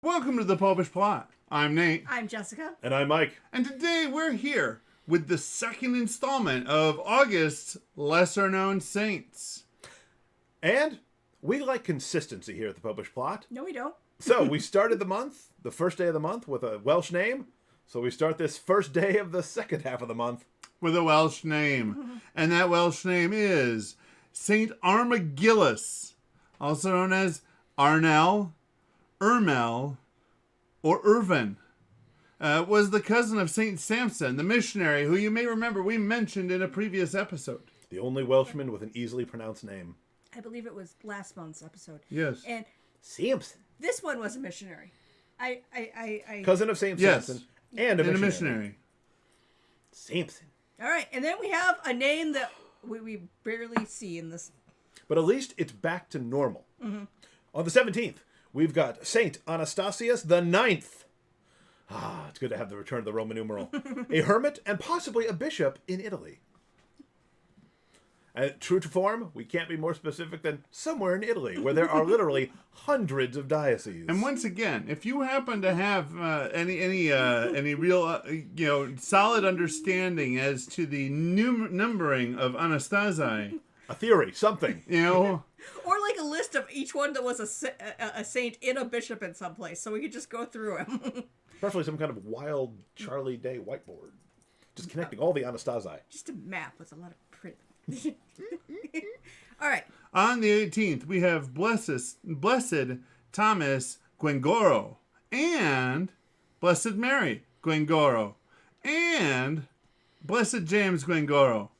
Welcome to the Popish Plot. I'm Nate. I'm Jessica. And I'm Mike. And today we're here with the second installment of August's Lesser Known Saints. And we like consistency here at the Popish Plot. No, we don't. So we started the month, the first day of the month, with a Welsh name. So we start this first day of the second half of the month With a Welsh name. And that Welsh name is Saint Armagillus, also known as Armel, Ermel, or Ervan. Was the cousin of Saint Samson, the missionary, who you may remember we mentioned in a previous episode. The only Welshman with an easily pronounced name. I believe it was last month's episode. Yes. And Samson. this one was a missionary. I Cousin of Saint Yes. Samson. And a And a missionary. missionary. Samson. All right, and then we have a name that we barely see in this. But at least it's back to normal. On the 17th, we've got Saint Anastasius IX. It's good to have the return of the Roman numeral. A hermit and possibly a bishop in Italy. And true to form, we can't be more specific than somewhere in Italy, where there are literally hundreds of dioceses. And once again, if you happen to have any real solid understanding as to the numbering of Anastasi, A theory, something. Or like a list of each one that was a saint in a bishop in some place, so we could just go through them. Preferably some kind of wild Charlie Day whiteboard. Just connecting all the Anastasi. Just a map with a lot of print. All right. on the 18th we have Blessed Thomas Guengoro and Blessed Mary Guengoro and Blessed James Guengoro.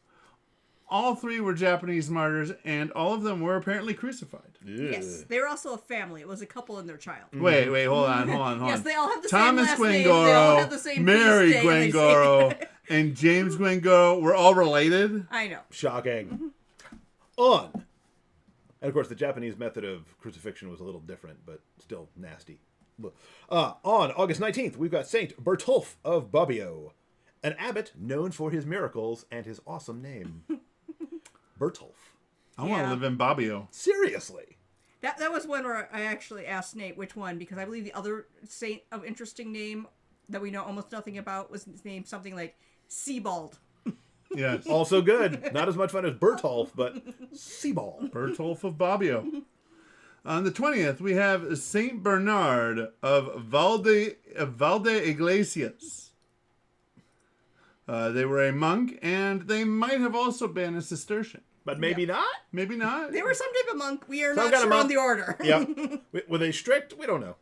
All three were Japanese martyrs, and all of them were apparently crucified. Yes, they were also a family. It was a couple and their child. Wait, hold on. Yes, they all have the Thomas same last name. They all have the Guengoro, same Mary feast day, and they Guengoro, and James Guengoro were all related. I know. Shocking. On. And of course, the Japanese method of crucifixion was a little different, but still nasty. On August 19th, we've got Saint Bertulf of Bobbio, an abbot known for his miracles and his awesome name. Bertulf. I want to Yeah. live in Bobbio. Seriously. That was one where I actually asked Nate which one, because I believe the other saint of interesting name that we know almost nothing about was named something like Sebald. Yes. Also good. Not as much fun as Bertulf, but Sebald. Bertulf of Bobbio. On the 20th, we have Saint Bernard of Valdeiglesias. They were a monk, and they might have also been a Cistercian. But maybe not? Maybe not. They were some type of monk. We are Some not kind of sure on monk. the order. Yep. Were they strict? We don't know.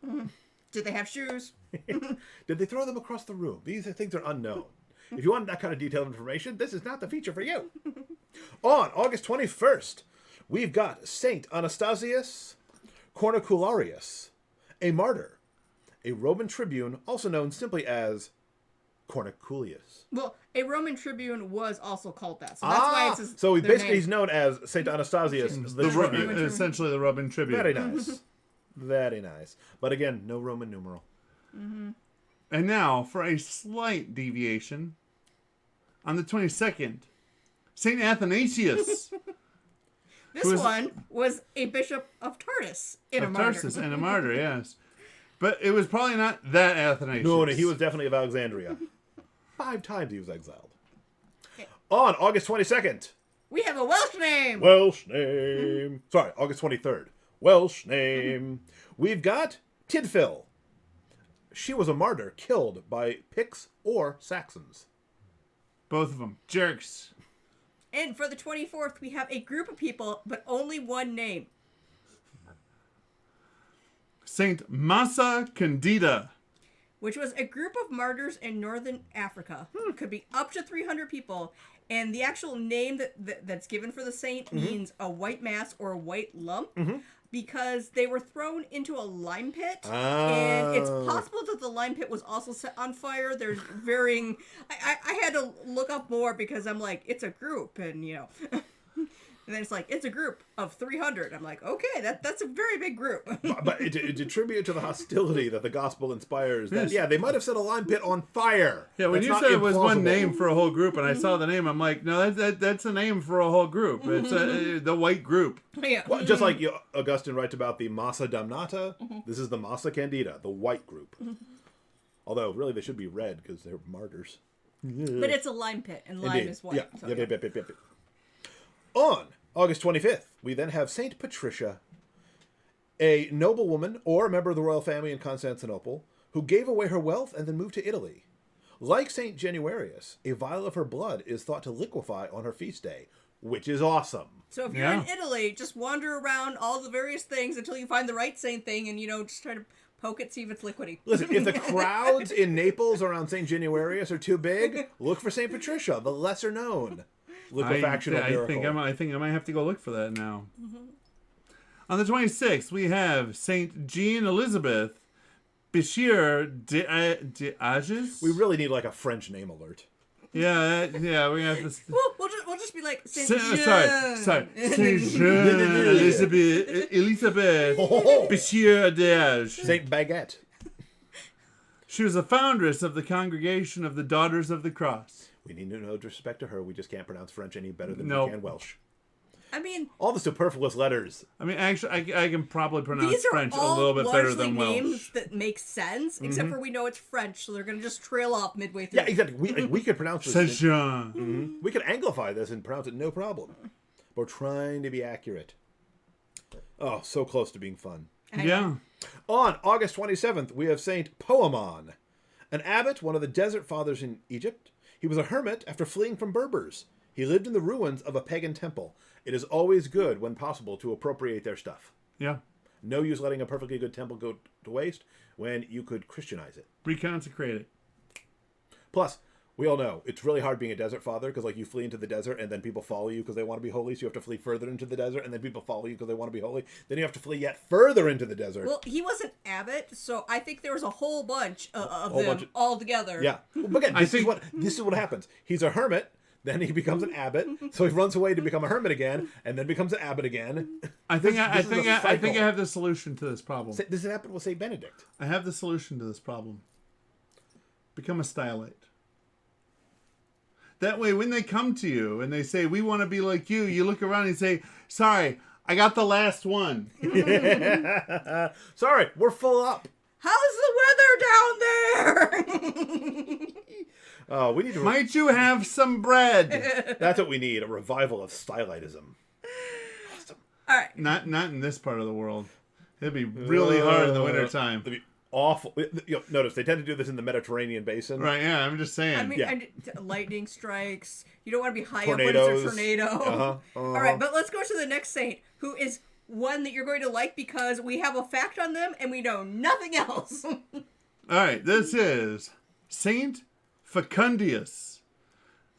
Did they have shoes? Did they throw them across the room? These things are unknown. If you want that kind of detailed information, this is not the feature for you. On August 21st, we've got Saint Anastasius Cornicularius, a martyr, a Roman tribune, also known simply as Corniculius. Well, a Roman tribune was also called that, so that's why it's So their basically name. he's known as Saint Anastasius the Tribune. Essentially the Roman tribute. Very nice. Very nice. But again, no Roman numeral. And now, for a slight deviation, on the 22nd, Saint Athanasius This who is- one was a bishop of Tarsus in a of martyr. Tarsus and a martyr, yes. But it was probably not that Athanasius. No, he was definitely of Alexandria. 5 times he was exiled. On August 22nd, We have a Welsh name. Welsh name. Sorry, August 23rd. Welsh name. We've got Tydfil. She was a martyr killed by Picts or Saxons. Both of them. Jerks. And for the 24th, we have a group of people, but only one name. Saint Massa Candida. Which was a group of martyrs in northern Africa. Could be up to 300 people. And the actual name that's given for the saint means a white mass or a white lump. Because they were thrown into a lime pit. And it's possible that the lime pit was also set on fire. There's varying... I had to look up more because I'm like, it's a group. And, And then it's like, it's a group of 300. I'm like, okay, that's a very big group. But it tribute to the hostility that the gospel inspires. That, yeah, they might have set a lime pit on fire. Yeah, when That's you not said it was one implausible. name for a whole group, and I saw the name, I'm like, no, that's a name for a whole group. It's the white group. Yeah. Well, just like Augustine writes about the Massa Damnata, this is the Massa Candida, the white group. Although, really, they should be red because they're martyrs. But it's a lime pit, and lime is white. Yeah. So, Yep. On August 25th, we then have Saint Patricia, a noblewoman or a member of the royal family in Constantinople who gave away her wealth and then moved to Italy. Like Saint Januarius, a vial of her blood is thought to liquefy on her feast day, which is awesome. So if you're in Italy, just wander around all the various things until you find the right saint thing, and just try to poke it, see if it's liquidy. Listen, if the crowds in Naples around St. Januarius are too big, look for St. Patricia, the lesser known liquefactional miracle. I think I might have to go look for that now. On the 26th, we have Saint Jeanne-Elisabeth, Bichier de Agis. We really need like a French name alert. Yeah, we have this. We'll just be like Saint Sorry. Saint Jeanne-Elisabeth, Bichier de Agis. Saint Baguette. She was a foundress of the Congregation of the Daughters of the Cross. We need no disrespect to her. We just can't pronounce French any better than Nope. we can Welsh. I mean, All the superfluous letters. I mean, actually, I can probably pronounce these are French a all little bit better largely than Welsh. names that make sense, except for we know it's French, so they're going to just trail off midway through. Yeah, exactly. We could pronounce this. Saint Jean. We could anglify this and pronounce it no problem. We're trying to be accurate. Oh, so close to being fun. Yeah. On August 27th, we have Saint Poemon, an abbot, one of the desert fathers in Egypt. He was a hermit after fleeing from Berbers. He lived in the ruins of a pagan temple. It is always good, when possible, to appropriate their stuff. Yeah. No use letting a perfectly good temple go to waste when you could Christianize it. Reconsecrate it. Plus, we all know it's really hard being a desert father because, like, you flee into the desert and then people follow you because they want to be holy. So you have to flee further into the desert and then people follow you because they want to be holy. Then you have to flee yet further into the desert. Well, he was an abbot, so I think there was a whole bunch of them all together. Yeah. But again, this is what happens. He's a hermit. Then he becomes an abbot, so he runs away to become a hermit again, and then becomes an abbot again. I think I have the solution to this problem. This happened with Saint Benedict. I have the solution to this problem. Become a stylite. That way, when they come to you and they say, "We want to be like you," you look around and say, "Sorry, I got the last one." Sorry, we're full up. How's the weather down there? Oh, we need to. Might you have some bread? That's what we need—a revival of stylitism. Awesome. All right. Not in this part of the world. It'd be really hard in the wintertime. It'd be awful. Notice they tend to do this in the Mediterranean basin. Right? Yeah, I'm just saying. I mean, Yeah. lightning strikes. You don't want to be high Tornadoes. up when it's a tornado. All right, but let's go to the next saint, who is one that you're going to like because we have a fact on them and we know nothing else. All right, this is Saint Facundius.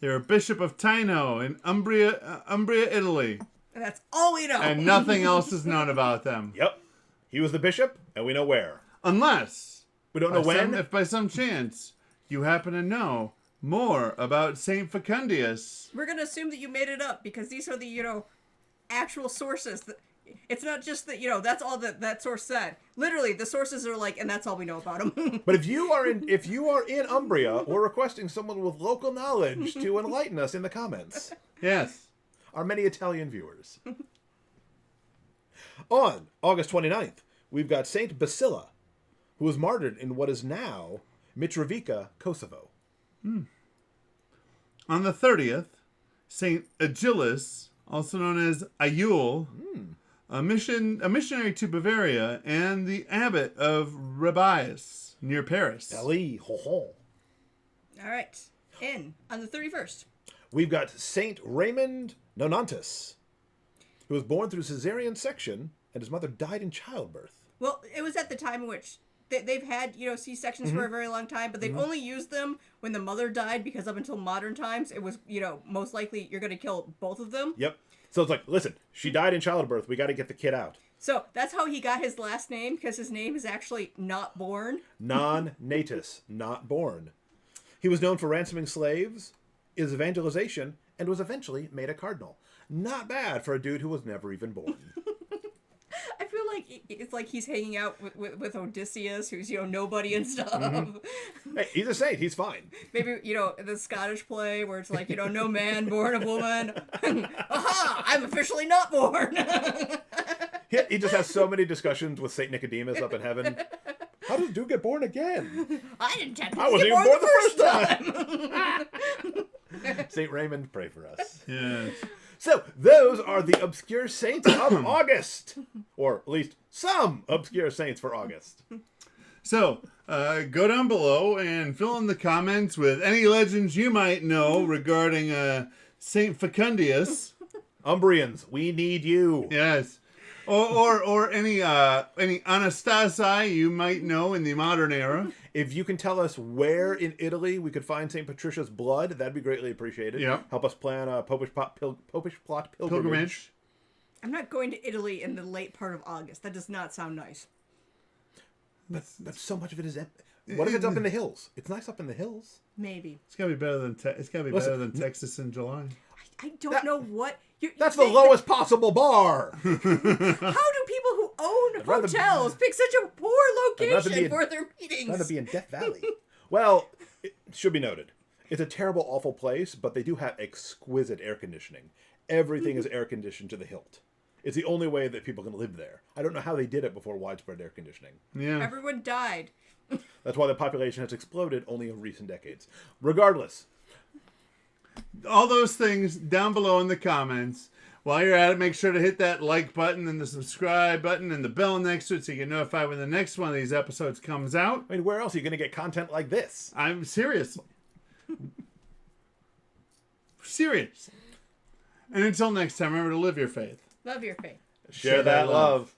They're a bishop of Taino in Umbria, Italy. And that's all we know. And nothing else is known about them. Yep. He was the bishop, and we know where. Unless, We don't know when. if by some chance you happen to know more about Saint Facundius. We're going to assume that you made it up because these are the, actual sources. It's not just that, that's all that source said. Literally, the sources are like, and that's all we know about him. But if you are in Umbria, we're requesting someone with local knowledge to enlighten us in the comments. Yes. Our many Italian viewers. On August 29th, we've got Saint Basilla, who was martyred in what is now Mitrovica, Kosovo. On the 30th, Saint Agilus, also known as Ayeul, a missionary to Bavaria, and the abbot of Rabias near Paris. Ali, ho ho. All right. On the 31st. We've got Saint Raymond Nonnatus, who was born through cesarean section, and his mother died in childbirth. Well, it was at the time in which they've had, C-sections for a very long time, but they've only used them when the mother died because up until modern times, it was, most likely you're going to kill both of them. Yep. So it's like, listen, she died in childbirth. We got to get the kid out. So that's how he got his last name, because his name is actually not born. Non-natus, not born. He was known for ransoming slaves, his evangelization, and was eventually made a cardinal. Not bad for a dude who was never even born. I feel like it's like he's hanging out with Odysseus, who's, nobody and stuff. Hey, he's a saint. He's fine. Maybe, the Scottish play where it's like, no man born of woman. Aha! I'm officially not born. He just has so many discussions with Saint Nicodemus up in heaven. How does a dude get born again? I didn't I wasn't even born the first time. Saint Raymond, pray for us. Yes. So, those are the obscure saints of August. Or at least some obscure saints for August. So, go down below and fill in the comments with any legends you might know regarding Saint Facundius. Umbrians, we need you. Yes. Or any Anastasi you might know in the modern era. If you can tell us where in Italy we could find St. Patricia's blood, that'd be greatly appreciated. Yep. Help us plan a Popish plot pilgrimage. I'm not going to Italy in the late part of August. That does not sound nice. But so much of it is... What if it's up in the hills? It's nice up in the hills. Maybe. It's gotta be better than better than Texas in July. I don't know what... That's the lowest possible bar. How do people who own hotels pick such a poor location for their meetings? I'd rather be in Death Valley. Well, it should be noted. It's a terrible, awful place, but they do have exquisite air conditioning. Everything is air conditioned to the hilt. It's the only way that people can live there. I don't know how they did it before widespread air conditioning. Yeah. Everyone died. That's why the population has exploded only in recent decades. Regardless. All those things down below in the comments. While you're at it, make sure to hit that like button and the subscribe button and the bell next to it so you get notified when the next one of these episodes comes out. I mean, where else are you going to get content like this? I'm serious. Serious. And until next time, remember to live your faith. Love your faith. Share that love.